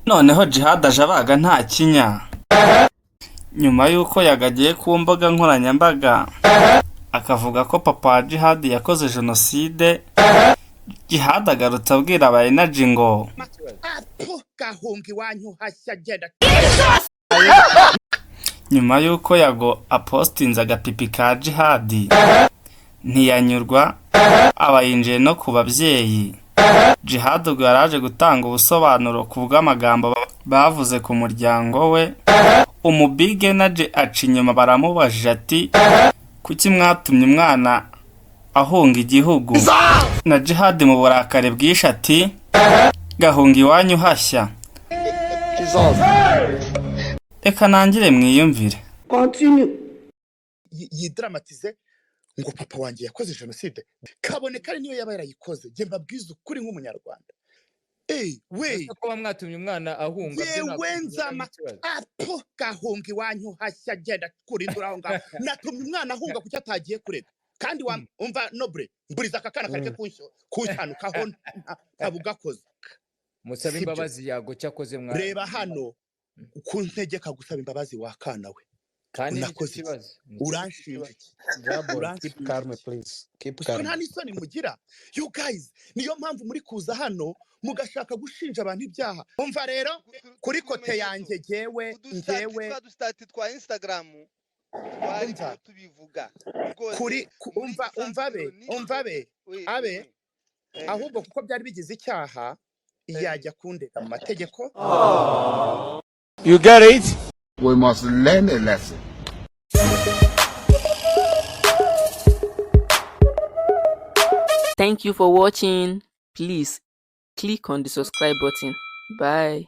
noneho Djihad aje abaga nta kinya nyuma y'uko yagagiye ku mbuga nkoranyambaga akavuga ko papa wa Djihad yakoze jenoside. Djihad agarutse abwira aba Energy ngo gahunga iwanyu hashya genda. nyuma y'uko Yago apostinze agapipi ka Djihad ntiyanyurwa aba yinjiye no ku babyeyi. Djihad ubwo yaraje gutanga ubusobanuro ku bw'amagambo bavuze ku muryango we. Big Energy aca inyuma baramubajije ati kuki mwatumye umwana ahunga igihugu? Na Djihad mu burakare bwishe ati gahunga iwanyu hashya. Reka nangire mwiyumvire. Yidramatize ngo papa wanjye yakoze jenoside kaboneka ari niyo yaba yarayikoze. Je mbabwiza ukuri nk'umunyarwanda. We ko mwatumye umwana ahunga yewe nzama gahunga iwanyu hashya genda kurindura aho ngaho. Natumye umwana ahunga kuki atagiye kurega kandi umva noble mburiza akakana kareke kushyanukaho ntabugakoze. Musaba imbabazi Yago cyakoze mwana. Reba hano kuntegeka gusaba imbabazi wakana we kandi nakoze uranshinja. Keep calm please. Keep calm. Nta n'isoni mugira you guys. Niyo mpamvu muri kuza hano mugashaka gushinja abantu ibyaha. Umva rero kuri kote yanjye jewe dustati twa Instagram twari tubivuga kuri umva be abe ahubwo kuko byari bigize icyaha yajya kundeka mu mategeko. You get it? We must learn a lesson. Thank you for watching. Please click on the subscribe button. Bye.